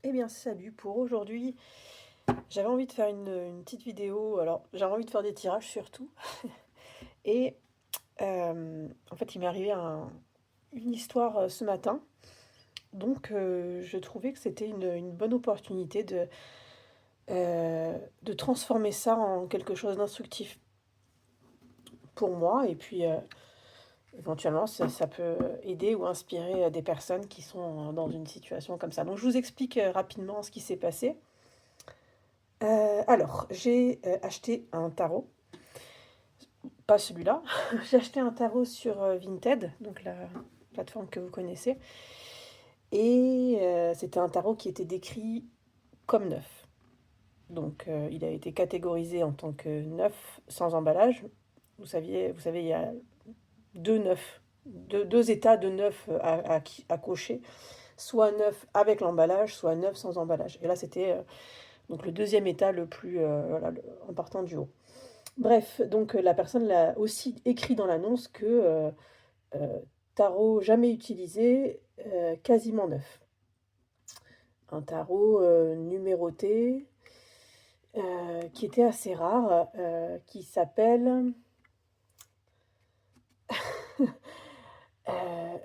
Eh bien, salut pour aujourd'hui. J'avais envie de faire une petite vidéo. Alors, j'avais envie de faire des tirages surtout. Et en fait, il m'est arrivé une histoire ce matin. Donc, je trouvais que c'était une bonne opportunité de transformer ça en quelque chose d'instructif pour moi. Et puis, éventuellement, ça peut aider ou inspirer des personnes qui sont dans une situation comme ça. Donc, je vous explique rapidement ce qui s'est passé. Alors, j'ai acheté un tarot. Pas celui-là. J'ai acheté un tarot sur Vinted, donc la plateforme que vous connaissez. Et c'était un tarot qui était décrit comme neuf. Donc il a été catégorisé en tant que neuf sans emballage. Vous savez, il y a deux neufs, deux états de neuf à cocher. Soit neuf avec l'emballage, soit neuf sans emballage. Et là, c'était donc le deuxième état le plus voilà, en partant du haut. Bref, donc la personne l'a aussi écrit dans l'annonce que tarot jamais utilisé, quasiment neuf. Un tarot numéroté qui était assez rare, qui s'appelle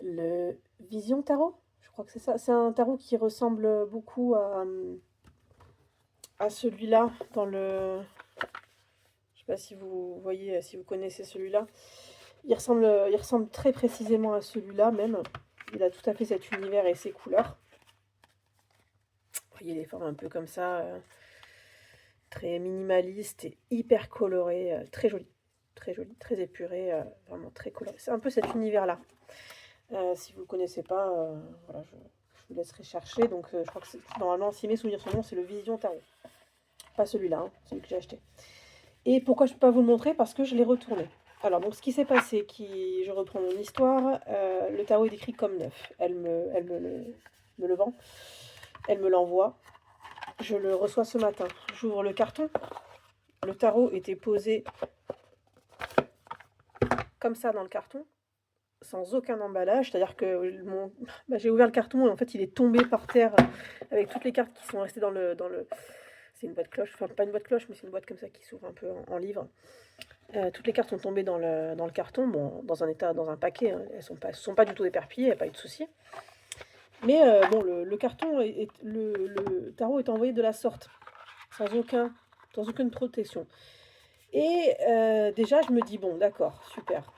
le Vision Tarot. Je crois que c'est ça. C'est un tarot qui ressemble beaucoup à celui-là dans le. Je sais pas si vous voyez, si vous connaissez celui-là. Il ressemble très précisément à celui-là même. Il a tout à fait cet univers et ses couleurs. Vous voyez les formes un peu comme ça, très minimaliste et hyper coloré, très joli, très épuré, vraiment très coloré. C'est un peu cet univers-là. Si vous ne le connaissez pas, voilà, je vous laisserai chercher. Donc, je crois que normalement, si mes souvenirs sont bons, c'est le Vision Tarot. Pas celui-là, hein, celui que j'ai acheté. Et pourquoi je ne peux pas vous le montrer? Parce que je l'ai retourné. Alors, donc, ce qui s'est passé, je reprends mon histoire. Le tarot est décrit comme neuf. Elle me le vend. Elle me l'envoie. Je le reçois ce matin. J'ouvre le carton. Le tarot était posé comme ça dans le carton, sans aucun emballage. C'est-à-dire que j'ai ouvert le carton et en fait il est tombé par terre avec toutes les cartes qui sont restées dans le. C'est une boîte cloche, enfin pas une boîte cloche, mais c'est une boîte comme ça qui s'ouvre un peu en livre. Toutes les cartes sont tombées dans le carton, bon, dans un paquet, hein. Elles sont pas du tout éparpillées, il n'y a pas eu de souci. Mais bon, le carton, le tarot est envoyé de la sorte, sans aucune protection. Et déjà, je me dis, bon, d'accord, super.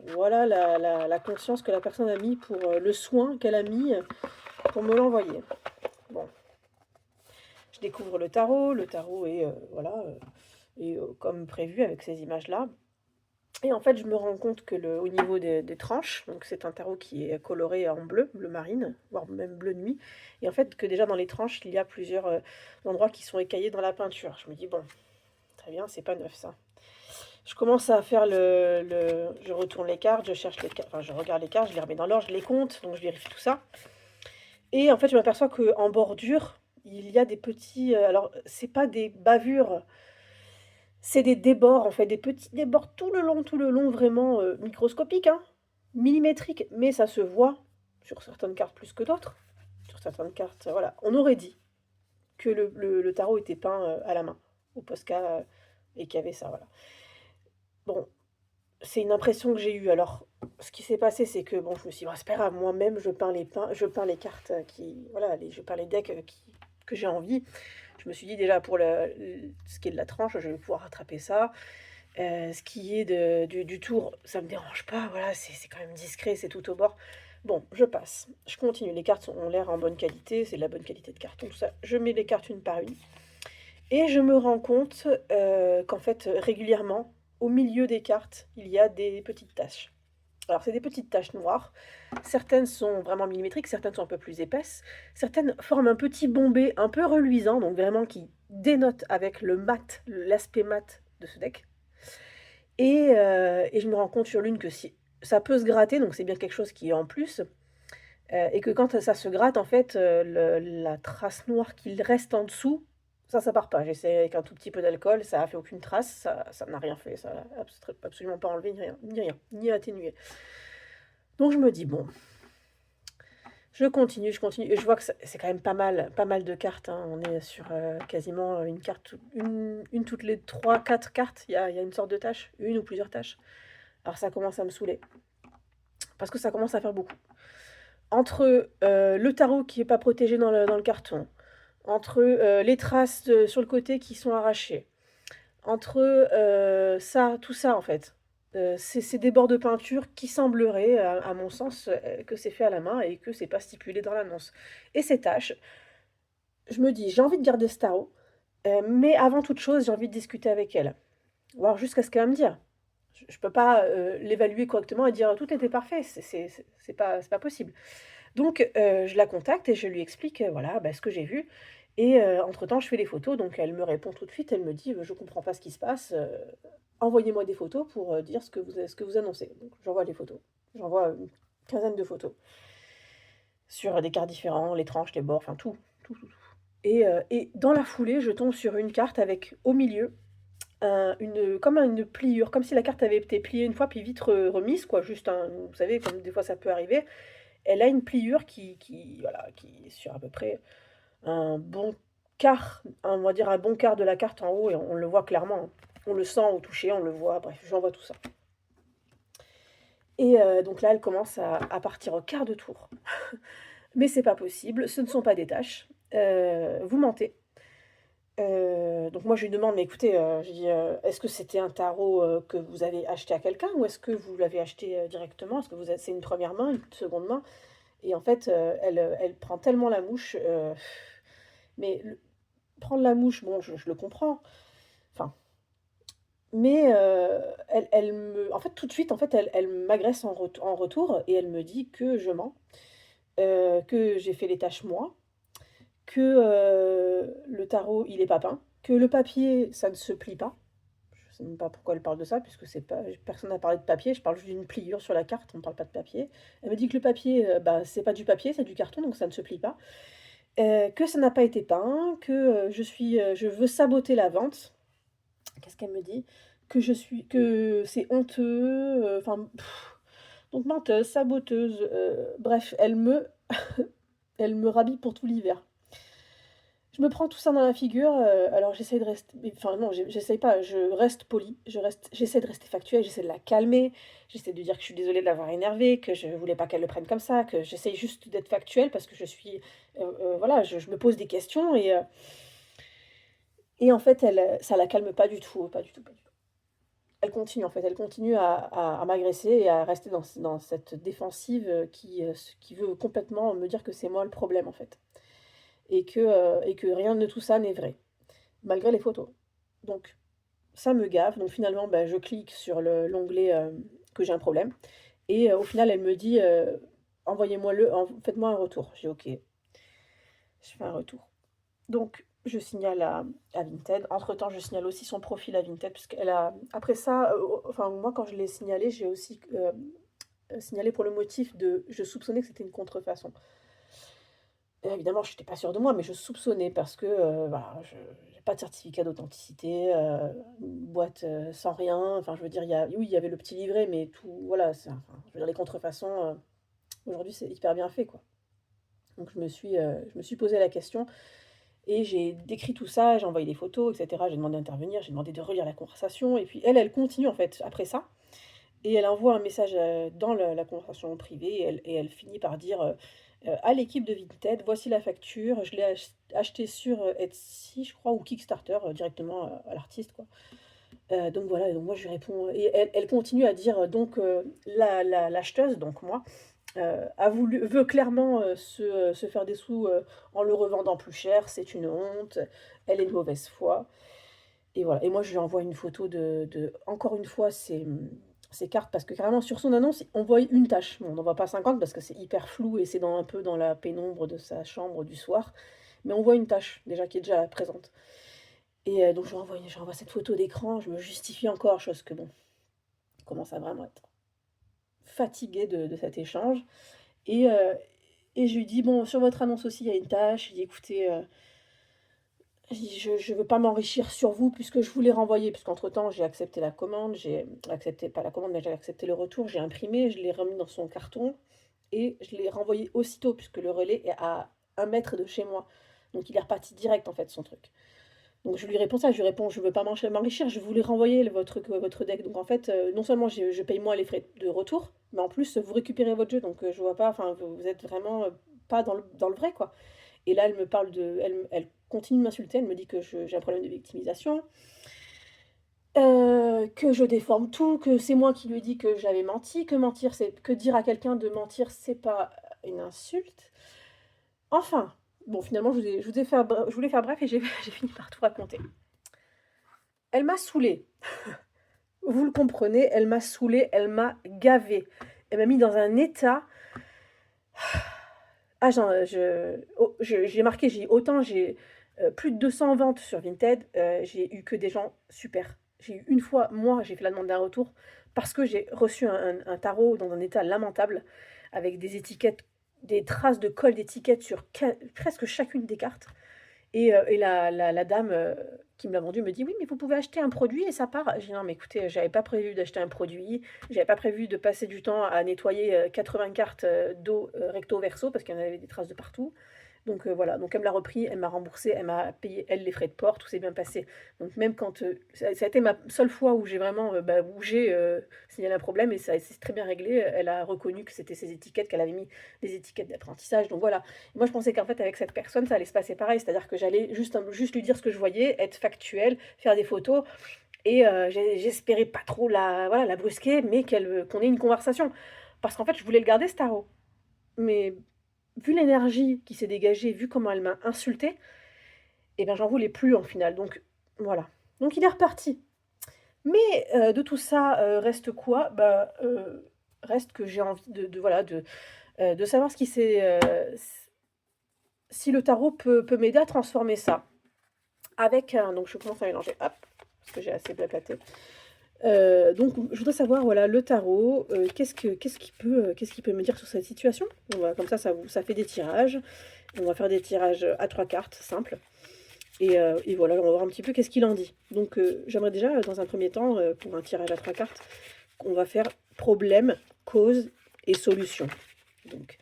Voilà la conscience que la personne a mis pour le soin qu'elle a mis pour me l'envoyer. Bon, je découvre le tarot est, voilà, comme prévu avec ces images-là. Et en fait, je me rends compte que au niveau des tranches, donc c'est un tarot qui est coloré en bleu marine, voire même bleu nuit, et en fait que déjà dans les tranches, il y a plusieurs endroits qui sont écaillés dans la peinture. Je me dis, bon, très bien, c'est pas neuf ça. Je commence à faire je retourne les cartes, je cherche les cartes, enfin je regarde les cartes, je les remets dans l'ordre, je les compte, donc je vérifie tout ça. Et en fait, je m'aperçois qu'en bordure, il y a des petits, alors c'est pas des bavures, c'est des débords en fait, des petits débords tout le long vraiment, microscopiques, hein, millimétriques, mais ça se voit sur certaines cartes plus que d'autres. Sur certaines cartes, voilà. On aurait dit que le tarot était peint, à la main, au Posca, et qu'il y avait ça, voilà. Bon, c'est une impression que j'ai eue. Alors, ce qui s'est passé, c'est que bon, je me suis dit: «Bah, c'est pas grave, moi-même je peins les cartes, qui voilà, je peins les decks, que j'ai envie». Je me suis dit déjà pour ce qui est de la tranche, je vais pouvoir rattraper ça. Ce qui est du tour, ça me dérange pas, voilà, c'est quand même discret, c'est tout au bord. Bon, je passe, je continue, les cartes ont l'air en bonne qualité, c'est de la bonne qualité de carton, tout ça. Je mets les cartes une par une et je me rends compte, qu'en fait, régulièrement, au milieu des cartes, il y a des petites taches. Alors, c'est des petites taches noires. Certaines sont vraiment millimétriques, certaines sont un peu plus épaisses. Certaines forment un petit bombé un peu reluisant, donc vraiment qui dénote avec le mat, l'aspect mat de ce deck. Et je me rends compte sur l'une que si ça peut se gratter, donc c'est bien quelque chose qui est en plus, et que quand ça se gratte, en fait, la trace noire qu'il reste en dessous, ça part pas. J'ai essayé avec un tout petit peu d'alcool, ça a fait aucune trace, ça n'a rien fait, ça a absolument pas enlevé ni rien, ni atténué. Donc je me dis: «Bon, Je continue et je vois que c'est quand même pas mal de cartes, hein. On est sur, quasiment, une carte une toutes les 3 4 cartes, il y a une sorte de tâche, une ou plusieurs tâches. Alors ça commence à me saouler parce que ça commence à faire beaucoup. Entre, le tarot qui est pas protégé dans le carton, entre, les traces, sur le côté qui sont arrachées, entre, ça, tout ça en fait, c'est des bords de peinture qui sembleraient, à mon sens, que c'est fait à la main et que c'est pas stipulé dans l'annonce. Et ces tâches, je me dis: «J'ai envie de garder ce tarot, mais avant toute chose, j'ai envie de discuter avec elle». Voir jusqu'à ce qu'elle va me dire. Je peux pas, l'évaluer correctement et dire: «Tout était parfait», c'est pas possible. Donc je la contacte et je lui explique, voilà, bah, ce que j'ai vu et entre-temps, je fais les photos, donc elle me répond tout de suite. Elle me dit: «Je comprends pas ce qui se passe, envoyez-moi des photos pour, dire ce que vous annoncez». Donc j'envoie les photos. J'envoie une quinzaine de photos sur des cartes différents, les tranches, les bords, enfin tout, tout, tout, tout et dans la foulée, je tombe sur une carte avec au milieu comme une pliure, comme si la carte avait été pliée une fois puis vite remise quoi, juste un vous savez comme des fois ça peut arriver. Elle a une pliure qui voilà, qui est sur à peu près un bon quart, on va dire un bon quart de la carte en haut et on le voit clairement, hein. On le sent au toucher, on le voit, bref, j'envoie tout ça et donc là, elle commence à partir au quart de tour. «Mais c'est pas possible, ce ne sont pas des tâches, vous mentez». Donc moi je lui demande: «Mais écoutez», je dis, «Est-ce que c'était un tarot, que vous avez acheté à quelqu'un ou est-ce que vous l'avez acheté, directement? Est-ce que vous a c'est une première main, une seconde main?» Et en fait, elle prend tellement la mouche, mais le prendre la mouche, bon je le comprends, enfin, mais elle me en fait tout de suite, en fait, elle m'agresse en retour et elle me dit que je mens, que j'ai fait les tâches moi, que, le tarot il est pas peint, que le papier ça ne se plie pas. Je sais même pas pourquoi elle parle de ça puisque c'est pas personne n'a parlé de papier, je parle juste d'une pliure sur la carte, on parle pas de papier. Elle me dit que le papier, bah, c'est pas du papier, c'est du carton donc ça ne se plie pas, que ça n'a pas été peint, que, je veux saboter la vente. Qu'est-ce qu'elle me dit? Que c'est honteux, enfin donc menteuse, saboteuse, bref, elle me rhabille pour tout l'hiver. Je me prends tout ça dans la figure, alors j'essaie de rester mais enfin non, j'essaye pas, je reste polie, j'essaie de rester factuelle, j'essaie de la calmer, j'essaie de dire que je suis désolée de l'avoir énervée, que je voulais pas qu'elle le prenne comme ça, que j'essaye juste d'être factuelle parce que je suis, voilà, je me pose des questions et en fait elle, ça la calme pas du tout, pas du tout, pas du tout. Elle continue en fait, elle continue à m'agresser et à rester dans cette défensive, qui veut complètement me dire que c'est moi le problème en fait et que rien de tout ça n'est vrai. Malgré les photos. Donc ça me gave, donc finalement, bah, je clique sur l'onglet, que j'ai un problème et au final, elle me dit, «Envoyez-moi le en faites-moi un retour». J'ai «OK». Je fais un retour. Donc je signale à Vinted. Entre-temps, je signale aussi son profil à Vinted puisqu'elle a après ça, enfin moi, quand je l'ai signalé, j'ai aussi, signalé pour le motif de je soupçonnais que c'était une contrefaçon. Évidemment, je n'étais pas sûre de moi, mais je soupçonnais parce que, voilà, je j'ai pas de certificat d'authenticité, une boîte, sans rien. Enfin, je veux dire, il y a oui, il y avait le petit livret, mais tout voilà, c'est enfin, je veux dire les contrefaçons, aujourd'hui, c'est hyper bien fait, quoi. Donc je me suis posé la question et j'ai décrit tout ça, j'ai envoyé des photos et cetera. J'ai demandé d'intervenir, j'ai demandé de relire la conversation et puis elle, elle continue, en fait, après ça et elle envoie un message, dans la conversation privée et elle finit par dire, «À l'équipe de Vinted, voici la facture, je l'ai acheté sur, Etsy je crois ou Kickstarter, directement, à l'artiste quoi». Donc voilà et donc moi je lui réponds et elle continue à dire, donc l'acheteuse, donc moi, veut clairement, se faire des sous, en le revendant plus cher, c'est une honte, elle est de mauvaise foi. Et voilà et moi je lui envoie une photo de encore une fois ses cartes parce que carrément sur son annonce, on voit une tache. Bon, on n'en voit pas 50 parce que c'est hyper flou et c'est dans un peu dans la pénombre de sa chambre du soir, mais on voit une tache déjà qui est déjà présente et donc je lui envoie cette photo d'écran, je me justifie encore, chose que bon, je commence à vraiment être fatiguée de cet échange et heu et je lui dis: «Bon, sur votre annonce aussi, il y a une tache». Je dis: «Écoutez, je veux pas m'enrichir sur vous puisque je vous l'ai renvoyé, puisqu'entre-temps j'ai accepté la commande, j'ai accepté pas la commande, mais j'ai accepté le retour, j'ai imprimé, je l'ai remis dans son carton et je l'ai renvoyé aussitôt puisque le relais est à 1 mètre de chez moi. Donc il est reparti direct en fait son truc. Donc je lui réponds ça, je lui réponds: «Je veux pas m'enrichir, je voulais renvoyer votre deck. Donc en fait, non seulement je paye moins les frais de retour, mais en plus vous récupérez votre jeu donc je vois pas, enfin vous êtes vraiment, pas dans le vrai quoi». Et là elle me parle de elle continue de m'insulter, elle me dit que j'ai un problème de victimisation, que je déforme tout, que c'est moi qui lui ai dit que j'avais menti, que dire à quelqu'un de mentir, c'est pas une insulte. Enfin, bon finalement je voulais faire bref et j'ai j'ai fini par tout raconter. Elle m'a saoulée. Vous le comprenez, elle m'a saoulée, elle m'a gavée. Elle m'a mis dans un état. Ah j'en j'ai marqué, j'ai autant j'ai, plus de 200 ventes sur Vinted, j'ai eu que des gens super. J'ai eu une fois, moi, j'ai fait la demande d'un retour parce que j'ai reçu un tarot dans un état lamentable avec des étiquettes, des traces de colle d'étiquettes sur presque chacune des cartes. Et la dame, qui me l'a vendu me dit: «Oui, mais vous pouvez acheter un produit et ça part». J'ai dit: «Non, mais écoutez, j'avais pas prévu d'acheter un produit, j'avais pas prévu de passer du temps à nettoyer, 80 cartes, d'eau, recto verso parce qu'il y en avait des traces de partout». Donc voilà, donc elle me l'a repris, elle m'a remboursé, elle m'a payé, elle, les frais de port, tout s'est bien passé. Donc même quand, ça a été ma seule fois où j'ai vraiment, bougé, signalé un problème et ça s'est très bien réglé. Elle a reconnu que c'était ses étiquettes, qu'elle avait mis des étiquettes d'apprentissage, donc voilà. Moi, je pensais qu'en fait, avec cette personne, ça allait se passer pareil, c'est-à-dire que j'allais juste lui dire ce que je voyais, être factuelle, faire des photos et j'espérais pas trop voilà, la brusquer, mais qu'on ait une conversation. Parce qu'en fait, je voulais le garder ce tarot. Mais vu l'énergie qui s'est dégagée, vu comment elle m'a insultée, et ben, j'en voulais plus en final, donc voilà. Donc il est reparti. Mais de tout ça, reste quoi? Bah, reste que j'ai envie voilà, de savoir ce qui s'est, si le tarot peut m'aider à transformer ça. Avec un donc je commence à mélanger, hop, parce que j'ai assez blablaté. Donc je voudrais savoir, voilà, le tarot, qu'est-ce qu'il peut me dire sur cette situation? On va comme ça fait des tirages. On va faire des tirages, à 3 cartes simples et voilà, on va voir un petit peu qu'est-ce qu'il en dit. Donc j'aimerais déjà, dans un premier temps, pour un tirage à 3 cartes, on va faire problème, cause et solution. Donc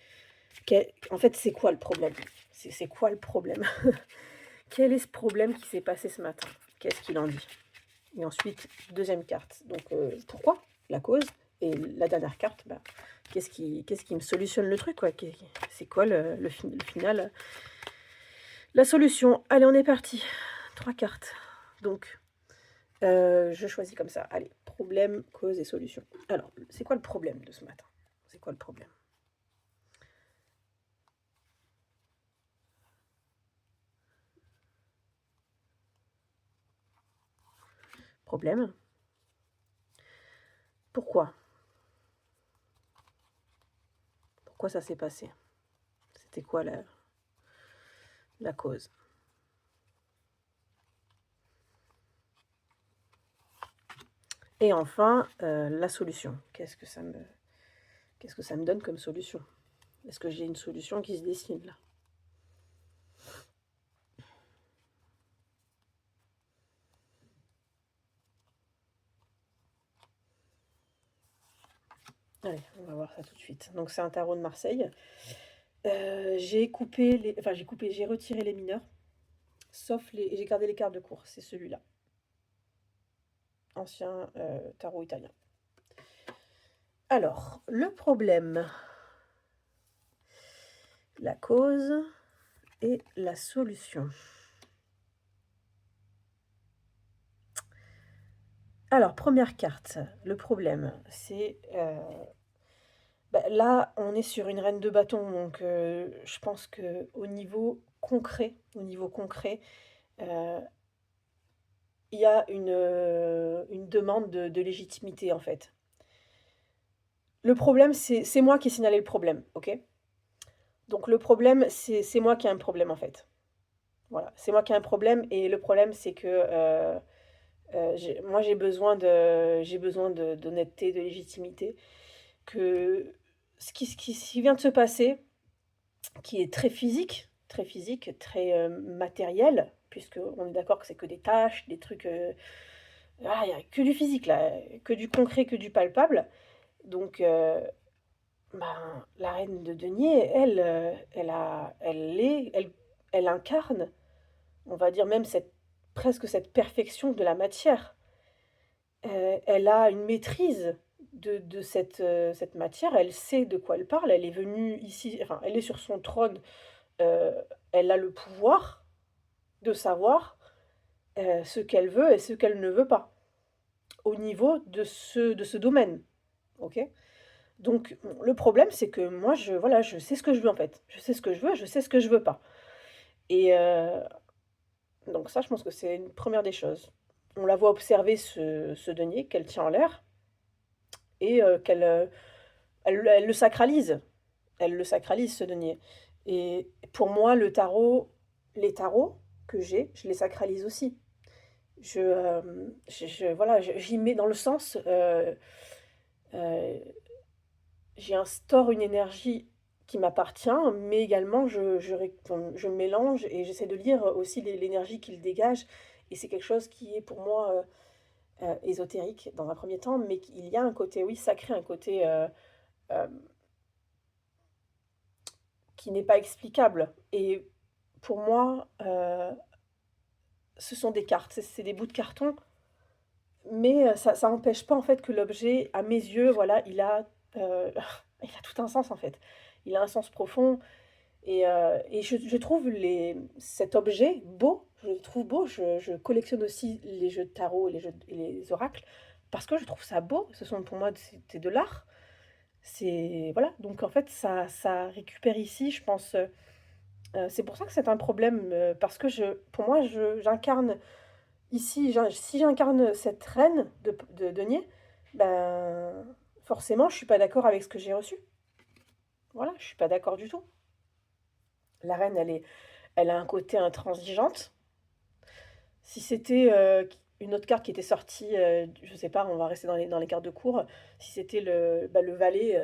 en fait, c'est quoi le problème? C'est quoi le problème? Quel est ce problème qui s'est passé ce matin? Qu'est-ce qu'il en dit? Et ensuite, deuxième carte, donc pourquoi? La cause. Et la dernière carte, bah, qu'est-ce qui me solutionne le truc, quoi? C'est quoi le final, la solution? Allez, on est parti. 3 cartes. Donc, je choisis comme ça. Allez, problème, cause et solution. Alors, c'est quoi le problème de ce matin? C'est quoi le problème? Problème? Pourquoi? Pourquoi ça s'est passé? C'était quoi la cause? Et enfin, la solution. Qu'est-ce que ça me donne comme solution? Est-ce que j'ai une solution qui se dessine là? Allez, on va voir ça tout de suite. Donc c'est un tarot de Marseille. J'ai retiré les mineurs, sauf j'ai gardé les cartes de cour, c'est celui-là. Ancien tarot italien. Alors, le problème, la cause et la solution. Alors, première carte, le problème, c'est là, on est sur une reine de bâton, donc je pense qu'au niveau concret, heu, il y a une demande de légitimité, en fait. Le problème, c'est moi qui ai signalé le problème, OK? Donc le problème, c'est moi qui ai un problème, en fait. Voilà, c'est moi qui ai un problème et le problème, c'est que, j'ai besoin d'honnêteté, de légitimité, que ce qui vient de se passer, qui est très physique, très, matériel, puisqu'on est d'accord que c'est que des tâches, des trucs, voilà, il y a que du physique là, que du concret, que du palpable. Donc la reine de denier, elle, elle incarne, on va dire même presque cette perfection de la matière. Elle a une maîtrise de cette matière, elle sait de quoi elle parle, elle est venue ici, enfin, elle est sur son trône, heu, elle a le pouvoir de savoir, ce qu'elle veut et ce qu'elle ne veut pas, au niveau de ce domaine, OK? Donc bon, le problème, c'est que moi, voilà, je sais ce que je veux, en fait. Je sais ce que je veux, je sais ce que je veux pas et donc ça, je pense que c'est une première des choses. On la voit observer ce denier qu'elle tient en l'air et elle le sacralise. Elle le sacralise, ce denier et pour moi, les tarots que j'ai, je les sacralise aussi. Voilà, j'y mets dans le sens, heu j'y instaure une énergie qui m'appartient, mais également je mélange et j'essaie de lire aussi l'énergie qu'il dégage et c'est quelque chose qui est pour moi, ésotérique dans un premier temps, mais il y a un côté, oui, sacré, un côté, hem, qui n'est pas explicable et pour moi, ce sont des cartes, c'est des bouts de carton, mais ça n'empêche pas en fait que l'objet, à mes yeux, voilà, heu, il a tout un sens en fait. Il a un sens profond. Et je trouve cet objet beau, je le trouve beau. Je collectionne aussi les jeux de tarot et les oracles parce que je trouve ça beau. Ce sont pour moi c'est de l'art. C'est voilà, donc en fait ça récupère ici, je pense, c'est pour ça que c'est un problème, parce que pour moi j'incarne ici, si j'incarne cette reine de denier, ben, forcément je suis pas d'accord avec ce que j'ai reçu. Voilà, je suis pas d'accord du tout. La reine elle a un côté intransigeante. Si c'était, une autre carte qui était sortie, je sais pas, on va rester dans les cartes de cour. Si c'était le valet,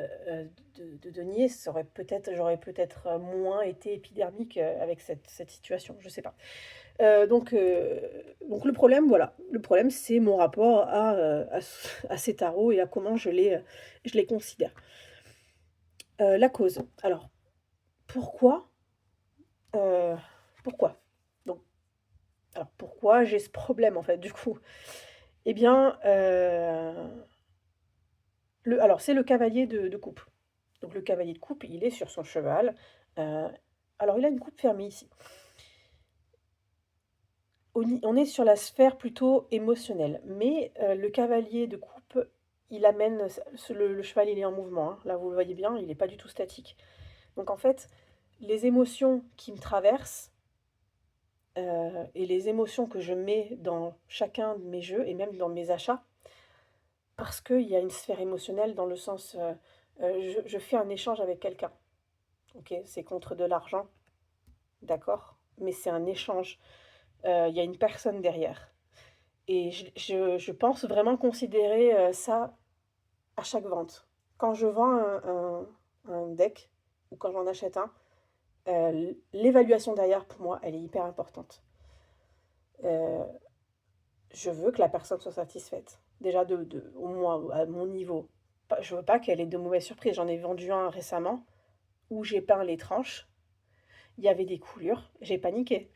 de denier, j'aurais peut-être, moins été épidermique, avec cette situation, je sais pas. Donc le problème, voilà, le problème, c'est mon rapport à ces tarots et à comment je les considère. La cause, alors pourquoi, heu, pourquoi? Donc alors pourquoi j'ai ce problème, en fait, du coup? Eh bien, c'est le cavalier de coupe. Donc le cavalier de coupe, il est sur son cheval, heu, alors il a une coupe fermée ici. On est sur la sphère plutôt émotionnelle, mais le cavalier de coupe, il amène le cheval, il est en mouvement, hein. Là, vous le voyez bien, il est pas du tout statique. Donc en fait, les émotions qui me traversent, et les émotions que je mets dans chacun de mes jeux et même dans mes achats, parce qu'il y a une sphère émotionnelle dans le sens, je fais un échange avec quelqu'un, OK? C'est contre de l'argent, d'accord? Mais c'est un échange, il y a une personne derrière et je pense vraiment considérer, ça à chaque vente. Quand je vends un deck ou quand j'en achète un, l'évaluation derrière pour moi, elle est hyper importante. Heu, je veux que la personne soit satisfaite. Déjà au moins à mon niveau. Pas Je veux pas qu'elle ait de mauvaises surprises. J'en ai vendu un récemment où j'ai peint les tranches, il y avait des coulures, j'ai paniqué.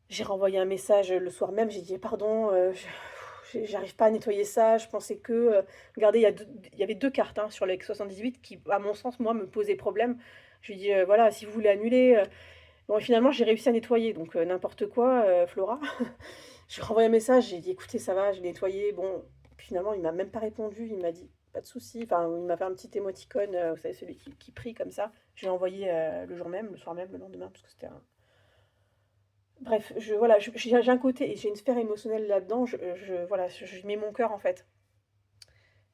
J'ai renvoyé un message, le soir même, j'ai dit: «Pardon, j'arrive pas à nettoyer ça, je pensais que, regardez, il y avait 2 cartes, hein, sur les 78 qui, à mon sens, moi, me posaient problème». Je lui ai dit: «Voilà, si vous voulez annuler», bon et finalement, j'ai réussi à nettoyer donc n'importe quoi, Flora. Je lui ai renvoyé un message, j'ai dit: «Écoutez, ça va, j'ai nettoyé». Bon, puis finalement, il m'a même pas répondu, il m'a dit: «Pas de souci». Enfin, il m'a fait un petit émoticône, vous savez, celui qui prie comme ça. Je lui ai envoyé, le jour même, le soir même, le lendemain, parce que c'était un bref, voilà, j'ai un côté et j'ai une sphère émotionnelle là-dedans, voilà, je mets mon cœur, en fait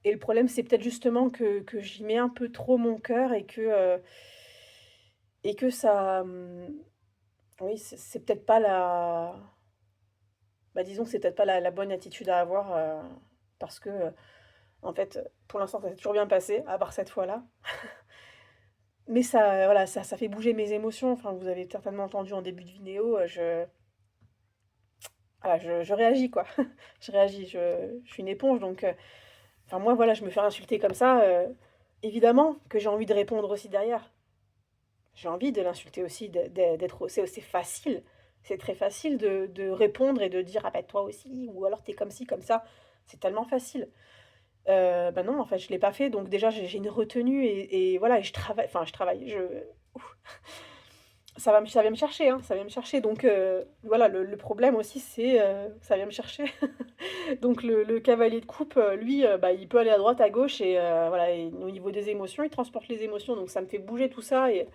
et le problème, c'est peut-être justement que j'y mets un peu trop mon cœur et que ça, oui, c'est peut-être pas disons que c'est peut-être pas la bonne attitude à avoir, parce que, en fait, pour l'instant, ça s'est toujours bien passé, à part cette fois-là. Mais ça, voilà, ça fait bouger mes émotions. Enfin, vous avez certainement entendu en début de vidéo, voilà, je réagis, quoi. Je réagis, je suis une éponge donc enfin moi, voilà, je me fais insulter comme ça, évidemment que j'ai envie de répondre aussi derrière. J'ai envie de l'insulter aussi, d'être c'est facile. C'est très facile de répondre et de dire: «Ah bah, toi aussi» ou alors: «Tu es comme ci, comme ça». C'est tellement facile. Bah, non, en fait, je l'ai pas fait, donc déjà, j'ai une retenue et voilà et je travaille, ouf, ça vient me chercher, hein, ça vient me chercher, donc voilà, le problème aussi, c'est, ça vient me chercher. Donc le cavalier de coupe, lui, bah, il peut aller à droite, à gauche et voilà et au niveau des émotions, il transporte les émotions, donc ça me fait bouger tout ça et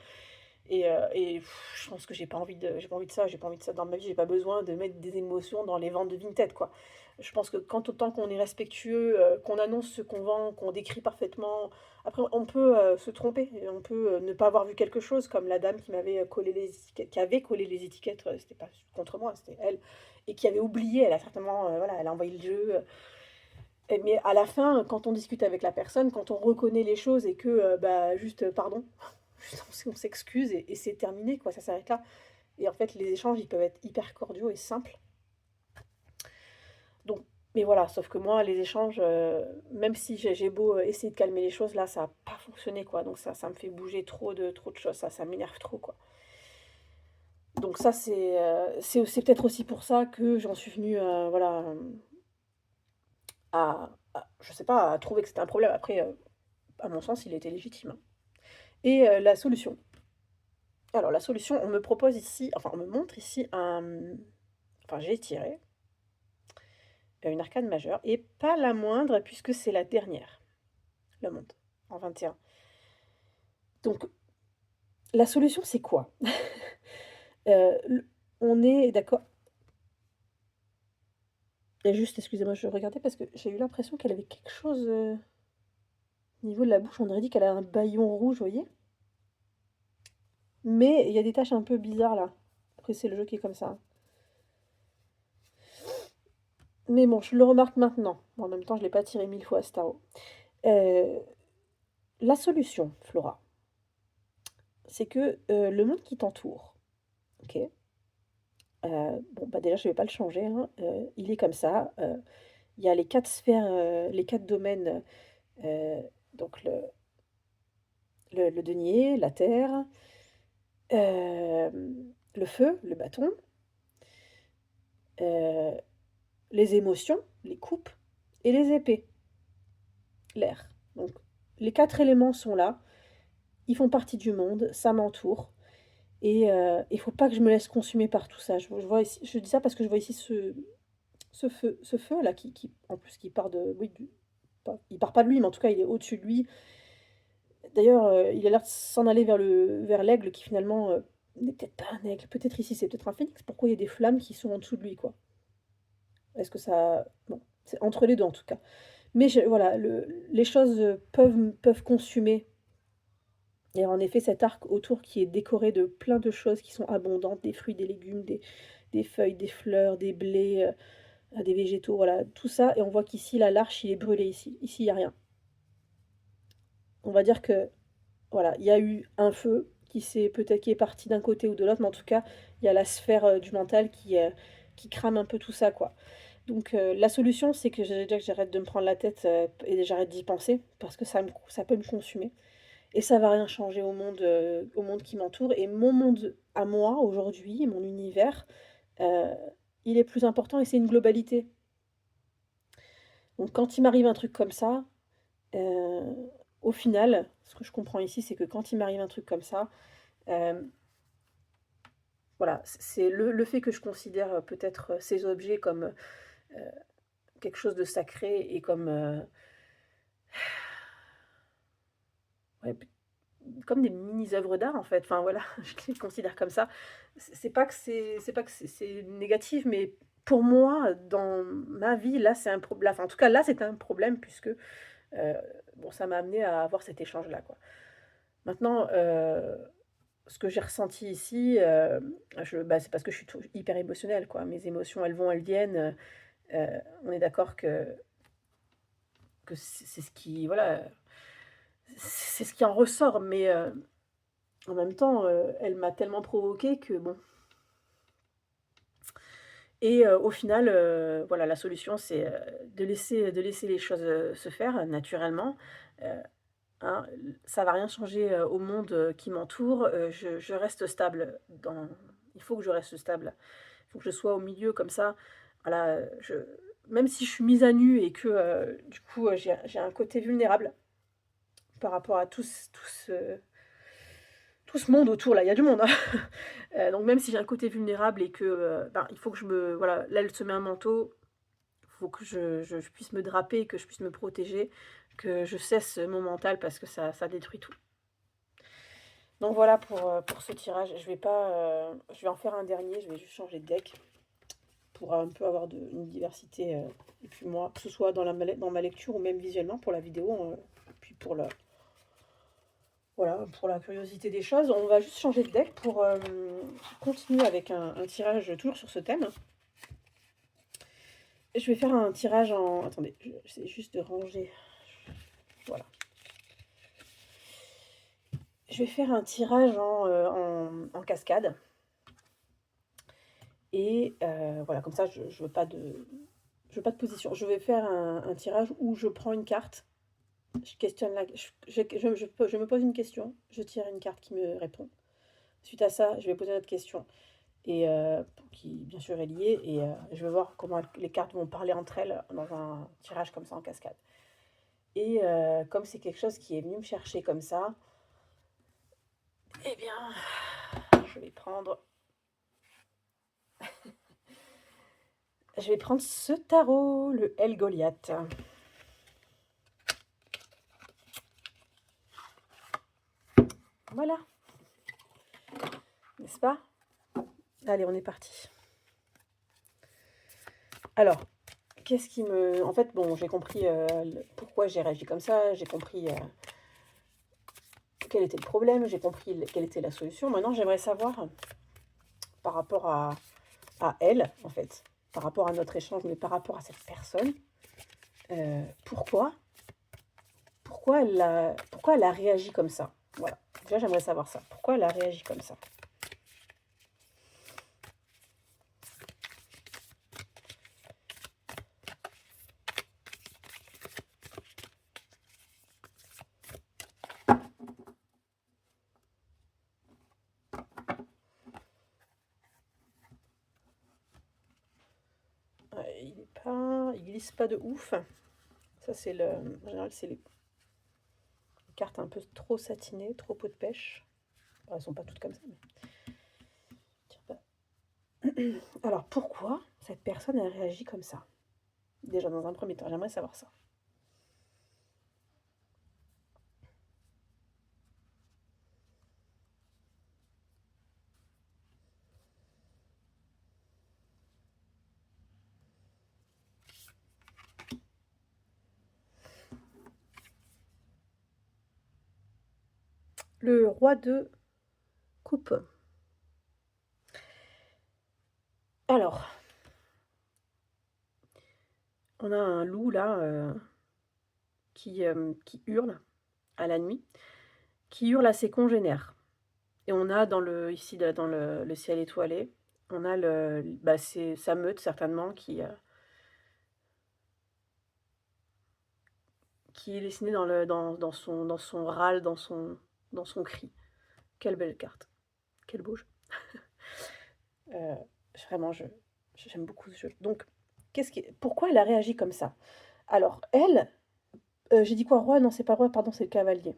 je pense que j'ai pas envie de ça, j'ai pas envie de ça dans ma vie, j'ai pas besoin de mettre des émotions dans les ventes de Vinted, quoi. Je pense que quand autant qu'on est respectueux, qu'on annonce ce qu'on vend, qu'on décrit parfaitement, après on peut, se tromper et on peut, ne pas avoir vu quelque chose comme la dame qui m'avait, collé les étiquettes qui avait collé les étiquettes, c'était pas contre moi, c'était elle et qui avait oublié, elle a certainement, voilà, elle a envoyé le jeu, et mais à la fin, quand on discute avec la personne, quand on reconnaît les choses et que, bah, juste, pardon, juste on s'excuse et c'est terminé quoi, ça s'arrête là et en fait, les échanges, ils peuvent être hyper cordiaux et simples. Donc mais voilà, sauf que moi, les échanges, même si j'ai beau, essayer de calmer les choses, là, ça a pas fonctionné quoi, donc ça me fait bouger trop de choses, ça m'énerve trop quoi. Donc ça, c'est peut-être aussi pour ça que j'en suis venue, voilà, je sais pas, à trouver que c'était un problème. Après, à mon sens, il était légitime, hein. Et la solution. Alors la solution, on me propose ici, enfin on me montre ici enfin j'ai tiré, une arcane majeure et pas la moindre puisque c'est la dernière, le monde, en 21. Donc la solution c'est quoi? L On est d'accord et juste excusez-moi, je regardais parce que j'ai eu l'impression qu'elle avait quelque chose, au niveau de la bouche, on aurait dit qu'elle a un bâillon rouge, vous voyez? Mais il y a des taches un peu bizarres là. Après c'est le jeu qui est comme ça, hein. Mais bon, je le remarque maintenant. En même temps, je l'ai pas tiré 1000 fois ce tarot. Heu, la solution, Flora, c'est que, le monde qui t'entoure, OK? Bon, bah, déjà, je vais pas le changer, hein, il est comme ça, il y a les 4 sphères, les 4 domaines, donc le denier, la terre, le feu, le bâton, heu, les émotions, les coupes et les épées, l'air. Donc les 4 éléments sont là, ils font partie du monde, ça m'entoure. Et il faut pas que je me laisse consumer par tout ça. Je vois ici je dis ça parce que je vois ici ce feu-là qui en plus qui part de oui du pas il part pas de lui, mais en tout cas il est au-dessus de lui. D'ailleurs, il a l'air de s'en aller vers l'aigle qui finalement, n'est peut-être pas un aigle, peut-être ici c'est peut-être un phénix. Pourquoi il y a des flammes qui sont en dessous de lui, quoi? Est-ce que ça bon, c'est entre les 2 en tout cas. Mais voilà, les choses, peuvent consumer. Et en effet, cet arc autour qui est décoré de plein de choses qui sont abondantes, des fruits, des légumes, des feuilles, des fleurs, des blés, des végétaux, voilà, tout ça et on voit qu'ici, là, l'arche, il est brûlé ici. Ici, il y a rien. On va dire que, voilà, il y a eu un feu qui est parti d'un côté ou de l'autre, mais en tout cas, il y a la sphère, du mental qui crame un peu tout ça, quoi. Donc la solution, c'est que déjà que j'arrête de me prendre la tête, et j'arrête d'y penser parce que ça peut me consumer. Et ça va rien changer au monde qui m'entoure et mon monde à moi, aujourd'hui, mon univers, heu, il est plus important et c'est une globalité. Donc quand il m'arrive un truc comme ça, heu, au final, ce que je comprends ici, c'est que quand il m'arrive un truc comme ça, hem, voilà, c'est le fait que je considère, peut-être, ces objets comme, quelque chose de sacré et comme, ouais, comme des mini œuvres d'art, en fait, enfin voilà, je les considère comme ça. C'est pas que c'est négatif, mais pour moi, dans ma vie, là, c'est un problème. Enfin, en tout cas, là, c'est un problème puisque, bon, ça m'a amené à avoir cet échange-là, quoi. Maintenant, ce que j'ai ressenti ici, bah, c'est parce que je suis hyper émotionnelle, quoi. Mes émotions, elles vont, elles viennent, on est d'accord que c'est ce qui voilà, c'est ce qui en ressort, mais en même temps, elle m'a tellement provoquée que bon et au final, voilà, la solution, c'est, de laisser les choses, se faire naturellement. Heu, hein, ça va rien changer, au monde, qui m'entoure, je reste stable dans il faut que je reste stable. Il faut que je sois au milieu comme ça. Voilà, je même si je suis mise à nu et que, du coup, j'ai un côté vulnérable par rapport à tout ce monde autour là, il y a du monde, hein. Donc même si j'ai un côté vulnérable et que, ben, il faut que je me voilà, là, elle se met un manteau, il faut que je puisse me draper, que je puisse me protéger, que je cesse mon mental parce que ça détruit tout. Donc voilà pour ce tirage. Je vais pas, je vais en faire un dernier, je vais juste changer de deck pour un peu avoir une diversité, et puis moi, que ce soit dans ma lecture ou même visuellement pour la vidéo, puis voilà, pour la curiosité des choses. On va juste changer de deck pour continuer avec un tirage toujours sur ce thème. Je vais faire un tirage en... Attendez, j'essaie juste de ranger. Voilà. Je vais faire un tirage en cascade. Et voilà, comme ça, je ne veux pas de position. Je vais faire un tirage où je prends une carte. Je questionne je me pose une question. Je tire une carte qui me répond. Suite à ça, je vais poser une autre question. Et qui, bien sûr, est liée. Et je vais voir comment les cartes vont parler entre elles dans un tirage comme ça en cascade. Et comme c'est quelque chose qui est venu me chercher comme ça, eh bien, je vais prendre ce tarot, le El Goliath. Voilà, n'est-ce pas? Allez, on est parti. Alors, qu'est-ce qui me... En fait, bon, j'ai compris pourquoi j'ai réagi comme ça, j'ai compris quel était le problème, j'ai compris quelle était la solution. Maintenant, j'aimerais savoir, par rapport à elle, en fait, par rapport à notre échange, mais par rapport à cette personne, pourquoi elle a réagi comme ça. Voilà, déjà, j'aimerais savoir ça. Pourquoi elle a réagi comme ça? Il glisse pas de ouf. Ça, c'est le... En général, c'est les cartes un peu trop satinées, trop peau de pêche. Enfin, elles sont pas toutes comme ça, mais... Alors, pourquoi cette personne a réagi comme ça? Déjà, dans un premier temps, j'aimerais savoir ça. Le roi de coupe. Alors, on a un loup là qui hurle à la nuit, qui hurle à ses congénères. Et on a ici dans le ciel étoilé, on a c'est sa meute certainement qui est dessinée dans son râle, dans son cri. Quelle belle carte, quel beau jeu. Euh, Vraiment, j'aime beaucoup ce jeu. Donc, pourquoi elle a réagi comme ça? Alors, elle, j'ai dit quoi, roi? Non, c'est pas le roi, pardon, c'est le cavalier.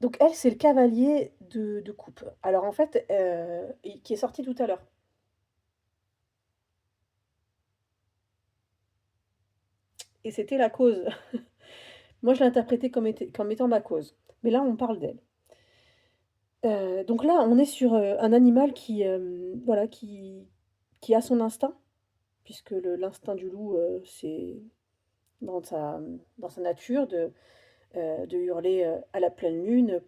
Donc elle, c'est le cavalier de coupe. Alors en fait, qui est sorti tout à l'heure. Et c'était la cause. Moi, je l'ai interprété comme étant ma cause. Mais là, on parle d'elle. Donc là, on est sur un animal voilà, qui a son instinct, puisque l'instinct du loup, c'est dans dans sa nature de hurler à la pleine lune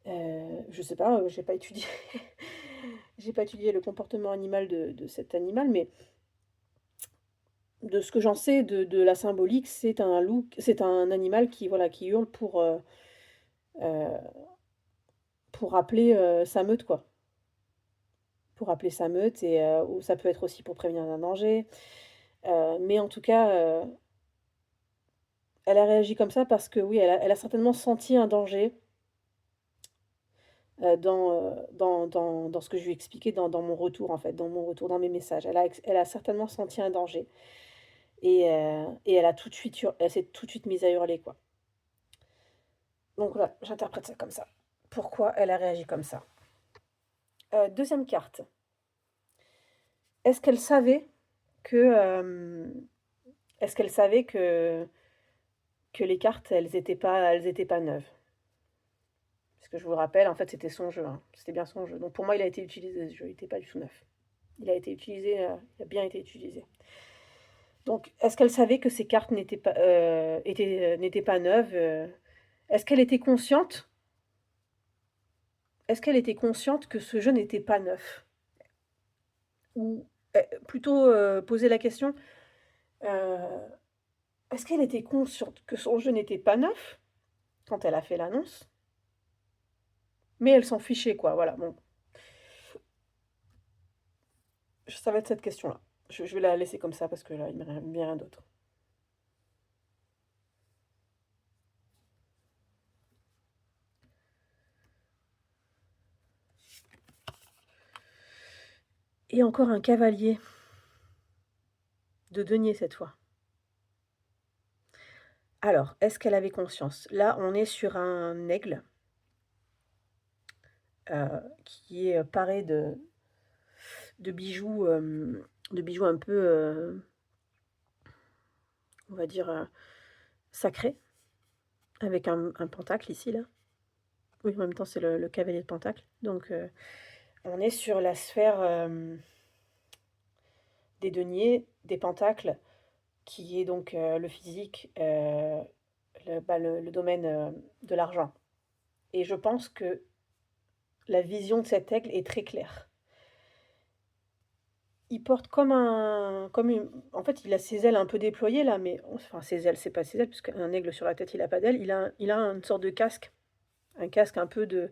je sais pas, j'ai pas étudié, j'ai pas étudié le comportement animal de cet animal, mais de ce que j'en sais de la symbolique, c'est un animal qui, voilà, qui hurle heu, pour rappeler, sa meute, quoi. Pour rappeler sa meute et ou ça peut être aussi pour prévenir d'un danger. Mais en tout cas, Elle a réagi comme ça parce que oui, elle a certainement senti un danger dans ce que je lui ai expliqué dans mon retour, en fait, dans mon retour, dans mes messages. Elle a certainement senti un danger et elle a tout de suite, elle s'est tout de suite mise à hurler, quoi. Donc voilà, j'interprète ça comme ça. Pourquoi elle a réagi comme ça? Deuxième carte. Est-ce qu'elle savait que, est-ce qu'elle savait que les cartes, elles étaient pas neuves? Parce que je vous le rappelle, en fait, c'était son jeu, hein. C'était bien son jeu. Donc pour moi, il a été utilisé ce jeu, il était pas du tout neuf. Il a été utilisé, il a bien été utilisé. Donc, est-ce qu'elle savait que ces cartes n'étaient pas neuves? Est-ce qu'elle était consciente? Est-ce qu'elle était consciente que ce jeu n'était pas neuf? Ou plutôt poser la question, heu, est-ce qu'elle était consciente que son jeu n'était pas neuf quand elle a fait l'annonce? Mais elle s'en fichait quoi, voilà, bon. Ça va être cette question-là. Je vais la laisser comme ça parce que là, il me vient rien d'autre. Et encore un cavalier de denier cette fois. Alors, est-ce qu'elle avait conscience? Là, on est sur un aigle, qui est paré de bijoux un peu, on va dire, sacrés, avec un pentacle ici, là. Oui, en même temps, c'est le cavalier de pentacle. Donc, on est sur la sphère, des deniers, des pentacles, qui est donc, le physique, le domaine, de l'argent. Et je pense que la vision de cet aigle est très claire. Il porte comme une en fait, il a ses ailes un peu déployées là, mais enfin ses ailes, c'est pas ses ailes, puisqu'un aigle sur la tête, il a pas d'ailes. Il a une sorte de casque, un casque un peu de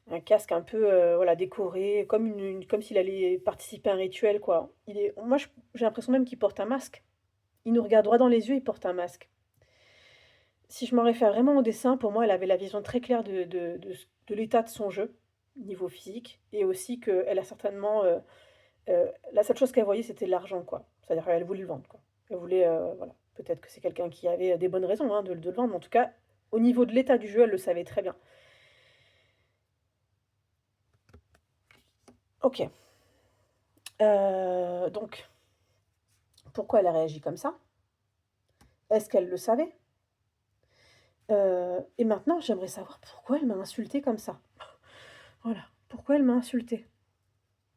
un casque un peu, voilà, décoré, comme s'il allait participer à un rituel, quoi. Moi, j'ai l'impression même qu'il porte un masque. Il nous regarde droit dans les yeux, il porte un masque. Si je m'en réfère vraiment au dessin, pour moi, elle avait la vision très claire de l'état de son jeu, niveau physique, et aussi qu'elle a certainement, la seule chose qu'elle voyait, c'était l'argent, quoi. C'est-à-dire qu'elle voulait le vendre, quoi. Elle voulait, voilà. Peut-être que c'est quelqu'un qui avait des bonnes raisons, hein, de le vendre, mais en tout cas, au niveau de l'état du jeu, elle le savait très bien. OK. Donc, pourquoi elle a réagi comme ça? Est-ce qu'elle le savait? Et maintenant, j'aimerais savoir pourquoi elle m'a insultée comme ça. Voilà, pourquoi elle m'a insultée?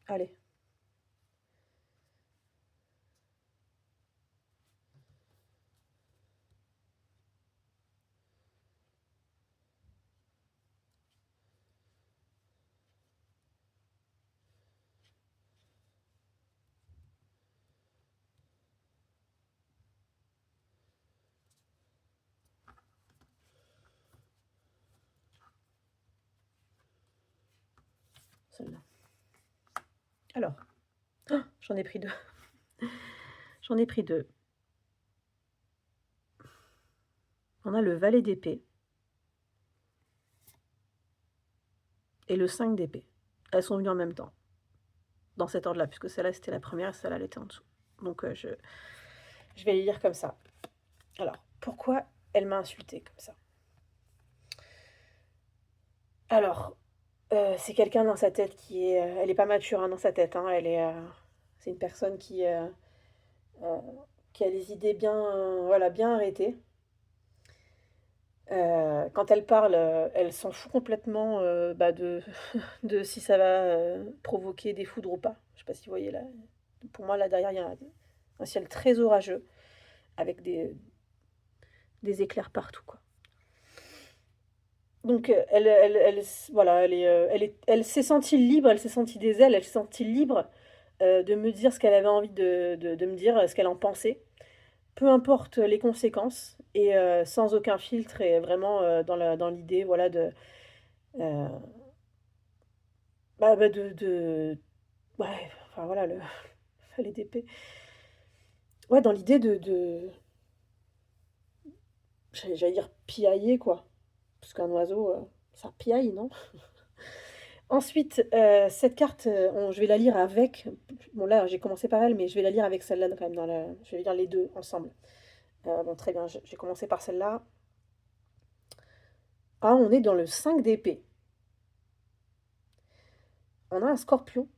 Allez, celle-là. Alors, j'en ai pris 2. J'en ai pris 2. On a le valet d'épée et le 5 d'épée. Elles sont venues en même temps, dans cet ordre-là, puisque celle-là, c'était la première et celle-là, elle était en dessous. Donc, je vais les lire comme ça. Alors, pourquoi elle m'a insultée comme ça? Alors, c'est quelqu'un dans sa tête elle est pas mature, hein, dans sa tête, hein. C'est une personne heu, qui a les idées bien, voilà, bien arrêtées. Quand elle parle, elle s'en fout complètement, bah, de si ça va, provoquer des foudres ou pas. Je sais pas si vous voyez là? Pour moi, là, derrière, il y a un ciel très orageux avec des éclairs partout, quoi. Donc, voilà, elle s'est sentie libre, elle s'est sentie des ailes, elle s'est sentie libre, de me dire ce qu'elle avait envie de me dire, ce qu'elle en pensait. Peu importe les conséquences et sans aucun filtre et vraiment, dans l'idée, voilà, heu, ouais, enfin voilà, le valet d'épée. Ouais, dans l'idée de j'allais dire piailler, quoi. Parce qu'un oiseau, ça piaille, non? Ensuite, cette carte, je vais la lire avec. Bon, là, j'ai commencé par elle, mais je vais la lire avec celle-là quand même. Je vais lire les deux ensemble. Bon, très bien, j'ai commencé par celle-là. Ah, on est dans le 5 d'épée. On a un scorpion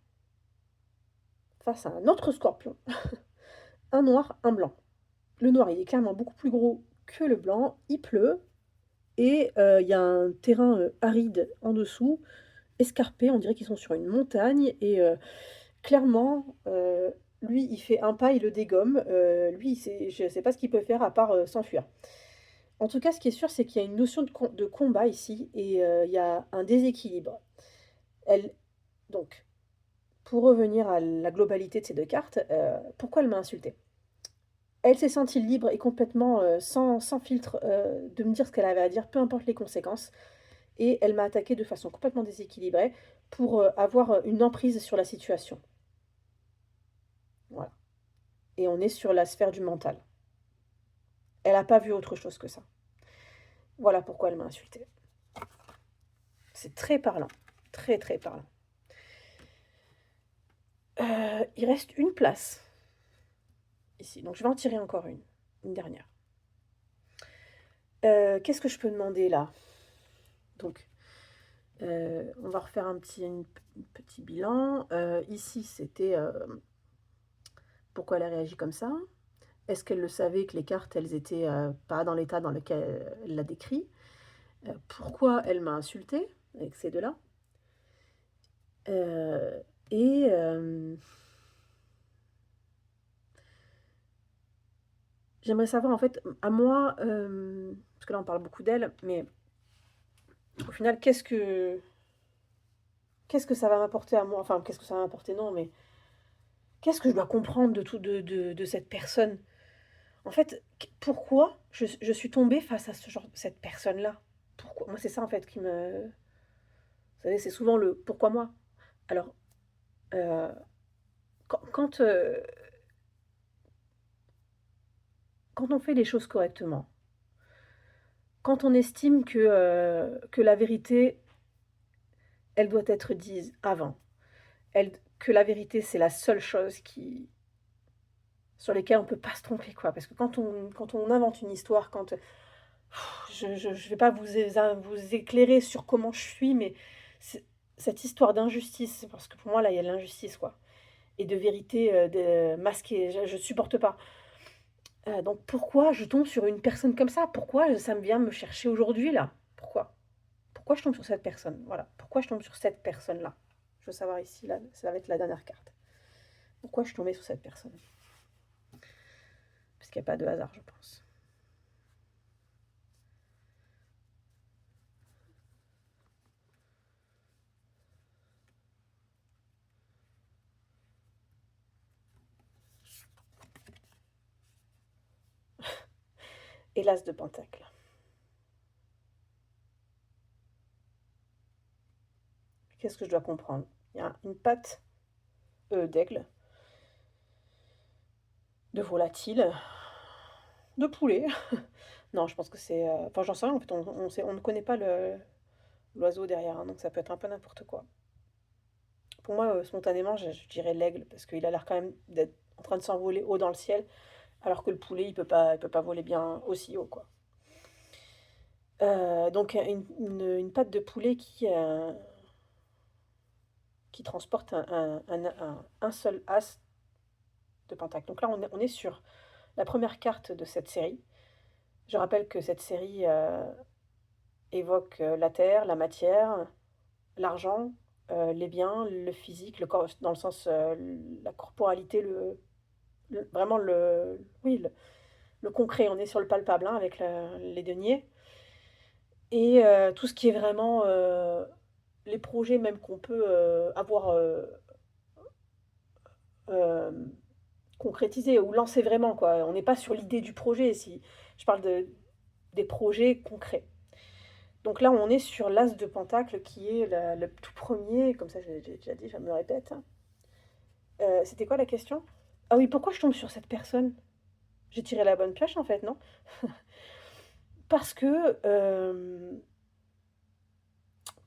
face à un autre scorpion. Un noir, un blanc. Le noir, il est clairement beaucoup plus gros que le blanc. Il pleut. Et il y a un terrain aride en dessous, escarpé. On dirait qu'ils sont sur une montagne. Et clairement, lui, il fait un pas, il le dégomme. Lui, je ne sais pas ce qu'il peut faire à part s'enfuir. En tout cas, ce qui est sûr, c'est qu'il y a une notion de combat ici. Et il y a un déséquilibre. Elle, donc, pour revenir à la globalité de ces deux cartes, pourquoi elle m'a insultée? Elle s'est sentie libre et complètement sans filtre de me dire ce qu'elle avait à dire, peu importe les conséquences. Et elle m'a attaqué de façon complètement déséquilibrée pour avoir une emprise sur la situation. Voilà. Et on est sur la sphère du mental. Elle n'a pas vu autre chose que ça. Voilà pourquoi elle m'a insultée. C'est très parlant. Très, très parlant. Il reste une place ici. Donc je vais en tirer encore une. Une dernière. Qu'est-ce que je peux demander là? Donc, on va refaire un petit bilan. Ici, c'était pourquoi elle a réagi comme ça. Est-ce qu'elle le savait que les cartes, elles étaient pas dans l'état dans lequel elle l'a décrit? Pourquoi elle m'a insultée avec ces deux-là? Euh, et j'aimerais savoir, en fait, à moi, parce que là on parle beaucoup d'elle, mais au final, qu'est-ce que ça va m'apporter à moi? Enfin, qu'est-ce que ça va m'apporter? Non, mais qu'est-ce que je dois comprendre de tout de cette personne? En fait, pourquoi je suis tombée face à cette personne-là? Pourquoi? Moi, c'est ça, en fait, qui me... Vous savez, c'est souvent le pourquoi moi? Alors, euh, quand quand on fait les choses correctement, quand on estime que la vérité, elle doit être dite avant, que la vérité, c'est la seule chose sur lesquelles on ne peut pas se tromper, quoi. Parce que quand on invente une histoire, je ne vais pas vous éclairer sur comment je suis, mais c'est- cette histoire d'injustice, parce que pour moi, là, il y a de l'injustice, quoi. Et de vérité masquée, je ne supporte pas. Donc pourquoi je tombe sur une personne comme ça? Pourquoi ça me vient me chercher aujourd'hui, là? Pourquoi? Pourquoi je tombe sur cette personne? Voilà. Pourquoi je tombe sur cette personne-là? Je veux savoir ici, là, ça va être la dernière carte. Pourquoi je suis tombée sur cette personne? Parce qu'il n'y a pas de hasard, je pense. Et l'as de pentacle. Qu'est-ce que je dois comprendre? Il y a une patte d'aigle, de volatile, de poulet. Non, je pense que c'est... Enfin, j'en sais rien, en fait, on ne connaît pas l'oiseau derrière, hein, donc ça peut être un peu n'importe quoi. Pour moi, spontanément, je dirais l'aigle, parce qu'il a l'air quand même d'être en train de s'envoler haut dans le ciel, alors que le poulet, il peut pas voler bien aussi haut, quoi. Donc une patte de poulet qui transporte un seul as de pentacle. Donc là, on est sur la première carte de cette série. Je rappelle que cette série évoque la terre, la matière, l'argent, les biens, le physique, le corps, dans le sens la corporalité, vraiment oui, le concret. On est sur le palpable hein, avec les deniers. Et tout ce qui est vraiment les projets même qu'on peut avoir euh, concrétisés ou lancés vraiment, quoi. On n'est pas sur l'idée du projet, si je parle des projets concrets. Donc là, on est sur l'as de pentacle qui est le tout premier, comme ça j'ai déjà dit, je me répète. C'était quoi la question? Ah oui, pourquoi je tombe sur cette personne? J'ai tiré la bonne pioche en fait, non? parce que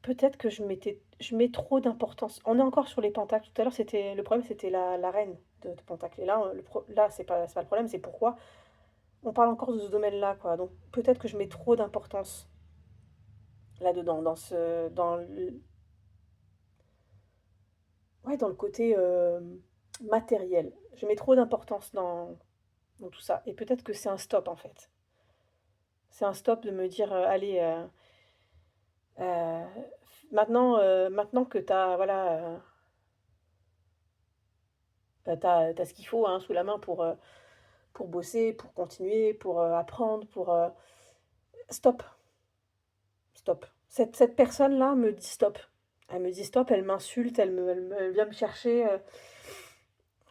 peut-être que je mets trop d'importance. On est encore sur les pentacles. Tout à l'heure, le problème, c'était la reine de pentacles. Et là, là, c'est pas le problème, c'est pourquoi on parle encore de ce domaine-là, quoi. Donc peut-être que je mets trop d'importance là-dedans, ouais, dans le côté matériel. Je mets trop d'importance dans tout ça. Et peut-être que c'est un stop, en fait. C'est un stop de me dire, allez, euh, maintenant que tu as, voilà, t'as ce qu'il faut hein, sous la main pour bosser, pour continuer, pour apprendre, stop, stop. Cette personne-là me dit stop. Elle me dit stop, elle m'insulte, elle vient me chercher.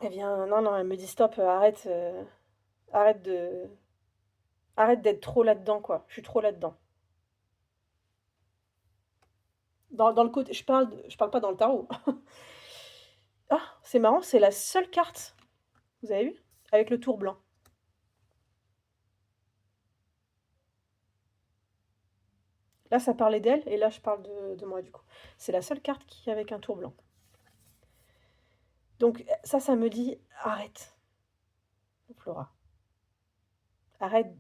Elle vient... Non, non, elle me dit stop, arrête de... Arrête d'être trop là-dedans, quoi. Je suis trop là-dedans. Dans le côté... je parle pas dans le tarot. Ah, c'est marrant, c'est la seule carte, vous avez vu? Avec le tour blanc. Là, ça parlait d'elle, et là, je parle de moi, du coup. C'est la seule carte qui est avec un tour blanc. Donc ça me dit: «Arrête, Flora, arrête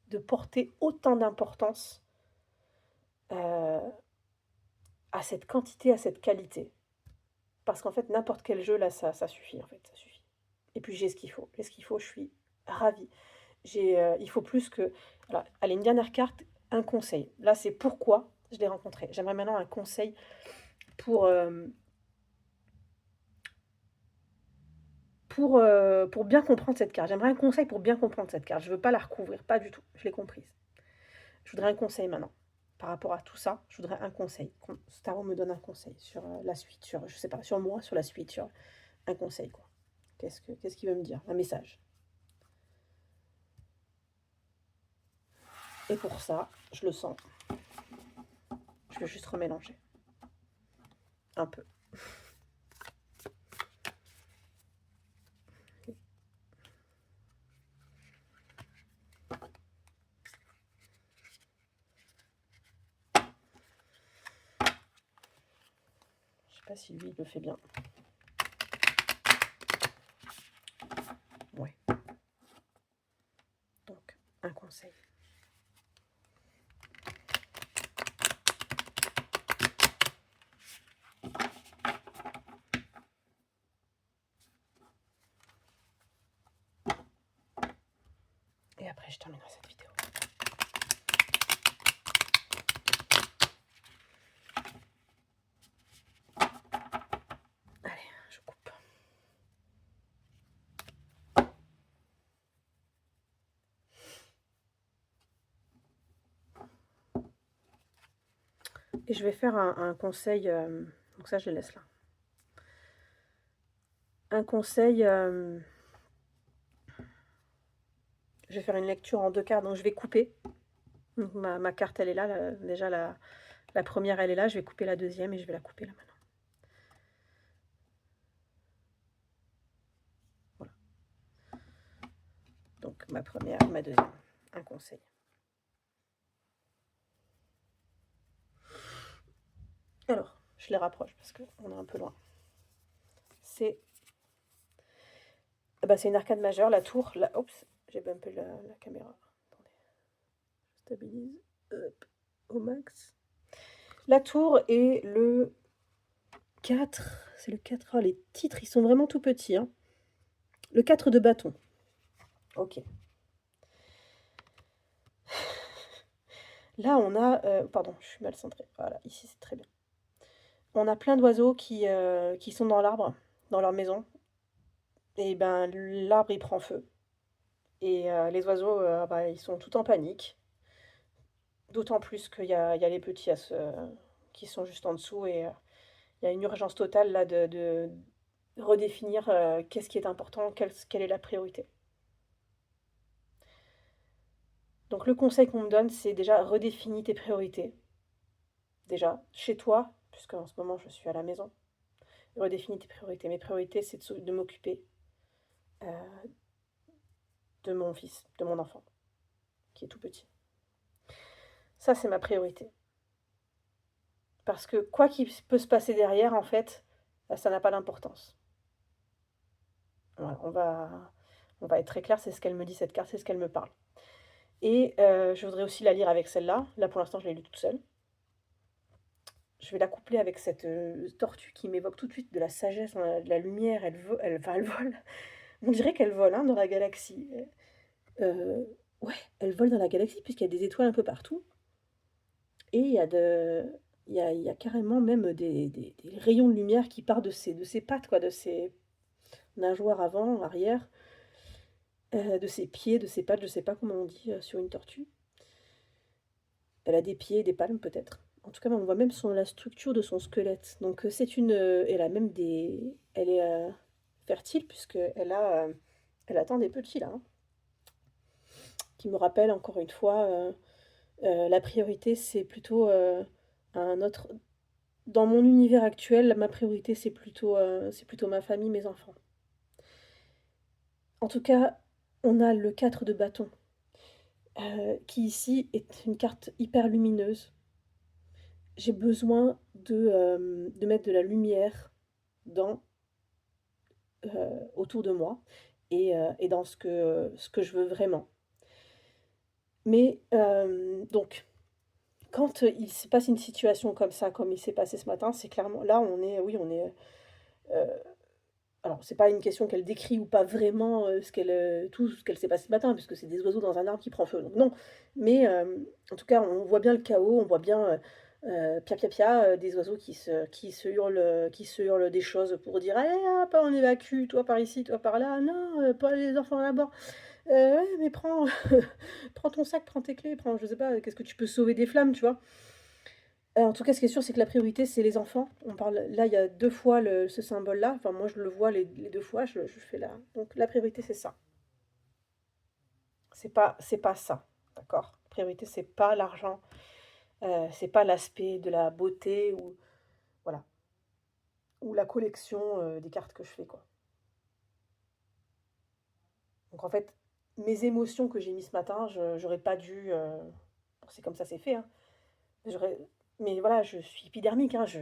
de porter autant d'importance, heu, à cette quantité, à cette qualité». Parce qu'en fait, n'importe quel jeu, là, ça suffit, en fait, ça suffit. Et puis j'ai ce qu'il faut. J'ai ce qu'il faut, je suis ravie. Il faut plus que voilà, allez, une dernière carte, un conseil. Là, c'est pourquoi je l'ai rencontré. J'aimerais maintenant un conseil pour, pour bien comprendre cette carte. J'aimerais un conseil pour bien comprendre cette carte. Je veux pas la recouvrir, pas du tout. Je l'ai comprise. Je voudrais un conseil maintenant. Par rapport à tout ça, je voudrais un conseil. Staro me donne un conseil sur la suite, sur, je sais pas, sur moi, sur la suite, sur un conseil, quoi. Qu'est-ce qu'il veut me dire? Un message. Et pour ça, je le sens. Je vais juste remélanger. Un peu. Je sais pas si lui, il le fait bien. Ouais. Donc, un conseil. Et après, je terminerai cette vidéo. Allez, je coupe. Et je vais faire un conseil. Donc ça, je le laisse là. Un conseil. Je vais faire une lecture en 2 cartes, donc je vais couper. Donc ma carte, elle est là. Déjà, la première, elle est là. Je vais couper la deuxième et je vais la couper là maintenant. Voilà. Donc ma première, ma deuxième. Un conseil. Alors, je les rapproche parce qu'on est un peu loin. C'est une arcade majeure, la tour. Oups, j'ai bumpé la caméra. Attendez, je stabilise. Hop, au max. La tour est le 4. C'est le 4. Oh, les titres, ils sont vraiment tout petits. Hein. Le 4 de bâton. Ok. Là, on a... pardon, je suis mal centrée. Voilà, ici, c'est très bien. On a plein d'oiseaux qui sont dans l'arbre, dans leur maison. Et ben, l'arbre, il prend feu. Et les oiseaux, ils sont tout en panique. D'autant plus qu'il y a les petits qui sont juste en dessous. Et il y a une urgence totale là de redéfinir qu'est-ce qui est important, quelle est la priorité. Donc le conseil qu'on me donne, c'est déjà redéfinis tes priorités. Déjà, chez toi, puisque en ce moment je suis à la maison, redéfinis tes priorités. Mes priorités, c'est de m'occuper de mon fils, de mon enfant, qui est tout petit. Ça, c'est ma priorité. Parce que quoi qu'il peut se passer derrière, en fait, bah, ça n'a pas d'importance. Voilà, on va être très clair, c'est ce qu'elle me dit cette carte, c'est ce qu'elle me parle. Et je voudrais aussi la lire avec celle-là. Là, pour l'instant, je l'ai lue toute seule. Je vais la coupler avec cette, tortue qui m'évoque tout de suite de la sagesse, de la lumière. Elle vole. On dirait qu'elle vole, hein, dans la galaxie. Ouais, elle vole dans la galaxie puisqu'il y a des étoiles un peu partout et il y a carrément même des rayons de lumière qui partent de ses pattes, quoi, de ses nageoires avant, arrière, de ses pieds, de ses pattes, je sais pas comment on dit, sur une tortue. Elle a des pieds et des palmes peut-être. En tout cas, on voit même la structure de son squelette. Donc elle a même elle est fertile elle attend des petits là, hein, qui me rappelle encore une fois, la priorité c'est plutôt un autre. Dans mon univers actuel, ma priorité c'est plutôt ma famille, mes enfants. En tout cas, on a le 4 de bâton, qui ici est une carte hyper lumineuse. J'ai besoin de mettre de la lumière dans, autour de moi et dans ce que je veux vraiment. Mais donc, quand il se passe une situation comme ça, comme il s'est passé ce matin, c'est clairement là, oui, euh, alors c'est pas une question qu'elle décrit ou pas vraiment tout ce qu'elle s'est passé ce matin, puisque c'est des oiseaux dans un arbre qui prend feu, donc non. Mais en tout cas, on voit bien le chaos, on voit bien pia pia pia, des oiseaux qui se hurlent des choses pour dire: allez hop, on évacue, toi par ici, toi par là, non, pas les enfants là-bas. Ouais, mais prends, prends ton sac, prends tes clés, prends, je sais pas, qu'est-ce que tu peux sauver des flammes, tu vois. En tout cas, ce qui est sûr, c'est que la priorité, c'est les enfants. On parle, là, il y a deux fois ce symbole-là. Enfin, moi, je le vois les deux fois. Je fais là. Donc, la priorité, c'est ça. C'est pas ça. D'accord? La priorité, c'est pas l'argent. C'est pas l'aspect de la beauté ou, voilà, ou la collection des cartes que je fais, quoi. Donc, en fait, mes émotions que j'ai mis ce matin, j'aurais pas dû. Bon, c'est comme ça, c'est fait, hein. J'aurais, mais voilà, je suis épidermique, hein. Je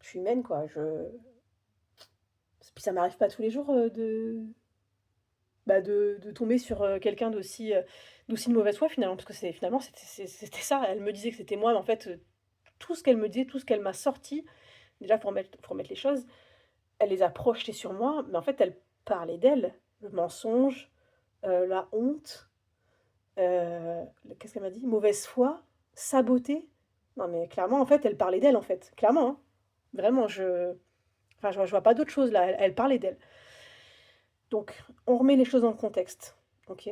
suis humaine, quoi. Puis ça m'arrive pas tous les jours de tomber sur quelqu'un d'aussi de mauvaise foi finalement, parce que finalement c'était ça. Elle me disait que c'était moi, mais en fait, tout ce qu'elle me disait, tout ce qu'elle m'a sorti, déjà faut remettre les choses, elle les a projetés sur moi, mais en fait elle parlait d'elle, le mensonge, la honte, qu'est-ce qu'elle m'a dit? Mauvaise foi, saboter. Non mais clairement en fait elle parlait d'elle en fait, clairement, hein. Vraiment enfin je vois pas d'autre chose là, elle parlait d'elle. Donc, on remet les choses dans le contexte. Ok?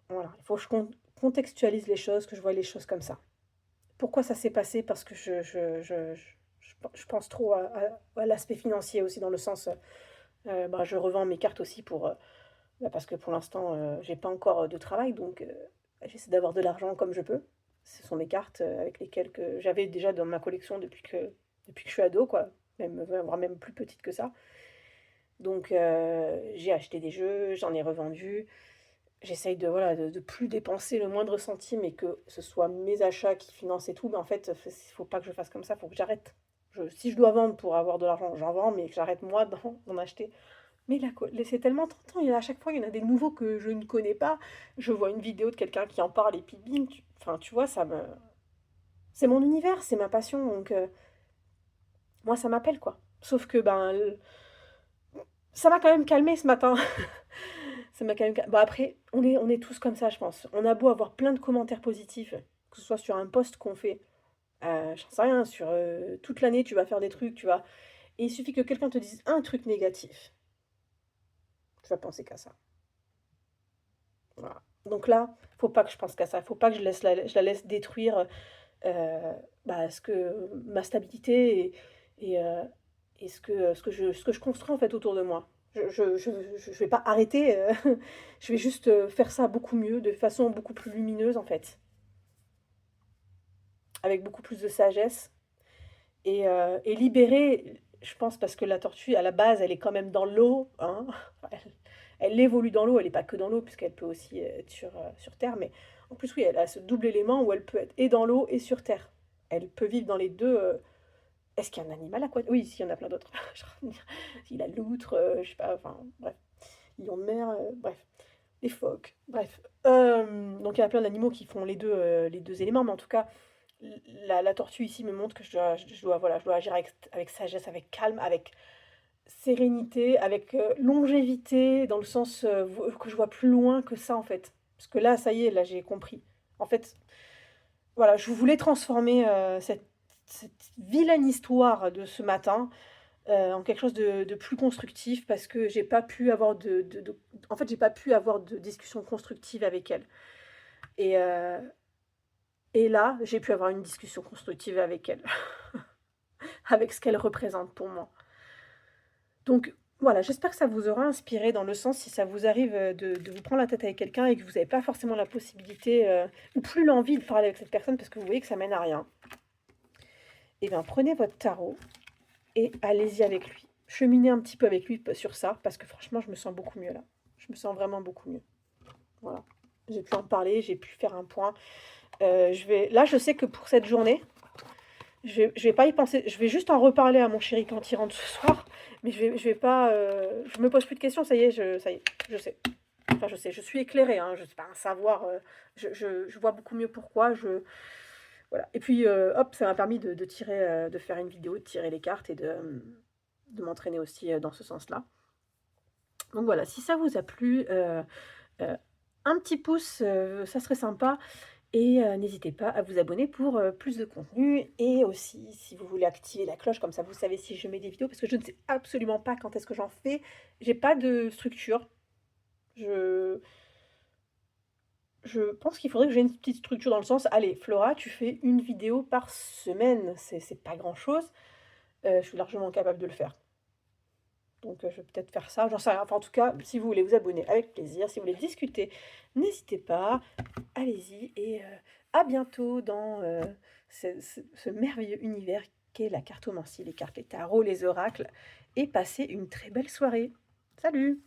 Voilà. Il faut que je contextualise les choses, que je vois les choses comme ça. Pourquoi ça s'est passé? Parce que je pense trop à l'aspect financier aussi, dans le sens, bah, je revends mes cartes aussi bah, parce que pour l'instant, j'ai pas encore de travail, donc j'essaie d'avoir de l'argent comme je peux. Ce sont mes cartes avec lesquelles que j'avais déjà dans ma collection depuis que je suis ado, quoi. Voire même plus petite que ça. Donc, j'ai acheté des jeux, j'en ai revendu. J'essaye de, voilà, de plus dépenser le moindre centime et que ce soit mes achats qui financent et tout, mais en fait, il faut pas que je fasse comme ça, il faut que j'arrête. Si je dois vendre pour avoir de l'argent, j'en vends, mais que j'arrête moi d'en acheter. Mais là, c'est tellement tentant, à chaque fois, il y en a des nouveaux que je ne connais pas. Je vois une vidéo de quelqu'un qui en parle et puis bim, enfin, tu vois, c'est mon univers, c'est ma passion, donc moi, ça m'appelle, quoi. Sauf que, ben, ça m'a quand même calmé ce matin. Ça m'a quand même. Bon, après, on est tous comme ça, je pense. On a beau avoir plein de commentaires positifs, que ce soit sur un post qu'on fait, j'en sais rien, sur toute l'année, tu vas faire des trucs, tu vas. Et il suffit que quelqu'un te dise un truc négatif, tu vas penser qu'à ça. Voilà. Donc là, faut pas que je pense qu'à ça. Faut pas que je la laisse détruire bah, ma stabilité et ce que je construis en fait autour de moi. Je vais pas arrêter, je vais juste faire ça beaucoup mieux, de façon beaucoup plus lumineuse en fait, avec beaucoup plus de sagesse et libérer, je pense, parce que la tortue à la base elle est quand même dans l'eau, hein, elle, Elle évolue dans l'eau, elle est pas que dans l'eau puisqu'elle peut aussi être sur terre, mais en plus, oui, elle a ce double élément où elle peut être et dans l'eau et sur terre. Elle peut vivre dans les 2. Est-ce qu'il y a un animal aquatique? Oui, il y en a plein d'autres. Je suis en train de dire, il a l'outre, je sais pas, enfin bref, lion de mer, bref, les phoques, bref. Donc il y a plein d'animaux qui font les 2 éléments, mais en tout cas, la tortue ici me montre que voilà, je dois agir avec sagesse, avec calme, avec sérénité, avec, longévité, dans le sens, que je vois plus loin que ça, en fait. Parce que là, ça y est, là, j'ai compris. En fait, voilà, je voulais transformer, cette vilaine histoire de ce matin, en quelque chose de plus constructif parce que j'ai pas pu avoir en fait, j'ai pas pu avoir de discussion constructive avec elle et heu et là, j'ai pu avoir une discussion constructive avec elle, avec ce qu'elle représente pour moi. Donc voilà, j'espère que ça vous aura inspiré dans le sens si ça vous arrive, de vous prendre la tête avec quelqu'un et que vous n'avez pas forcément la possibilité, ou plus l'envie de parler avec cette personne parce que vous voyez que ça mène à rien. Et bien prenez votre tarot et allez-y avec lui. Cheminez un petit peu avec lui sur ça parce que franchement, je me sens beaucoup mieux là. Je me sens vraiment beaucoup mieux. Voilà. J'ai pu en parler, j'ai pu faire un point. Je sais que pour cette journée, je vais pas y penser. Je vais juste en reparler à mon chéri quand il rentre ce soir, mais je vais pas, je me pose plus de questions, ça y est, je sais. Enfin, je sais, je suis éclairée, hein, je sais pas un savoir, je vois beaucoup mieux pourquoi, voilà. Et puis, hop, ça m'a permis de tirer, de faire une vidéo, de tirer les cartes et de m'entraîner aussi, dans ce sens-là. Donc voilà, si ça vous a plu, heu, un petit pouce, ça serait sympa. Et n'hésitez pas à vous abonner pour, plus de contenu et aussi si vous voulez activer la cloche, comme ça vous savez si je mets des vidéos, parce que je ne sais absolument pas quand est-ce que j'en fais. J'ai pas de structure. Je je pense qu'il faudrait que j'ai une petite structure dans le sens: «Allez Flora, tu fais une vidéo par semaine». C'est pas grand-chose, je suis largement capable de le faire. Donc je vais peut-être faire ça, j'en sais rien. Enfin en tout cas, si vous voulez vous abonner, avec plaisir. Si vous voulez discuter, n'hésitez pas. Allez-y et à bientôt dans, ce merveilleux univers qu'est la cartomancie, les cartes, les tarots, les oracles et passez une très belle soirée. Salut!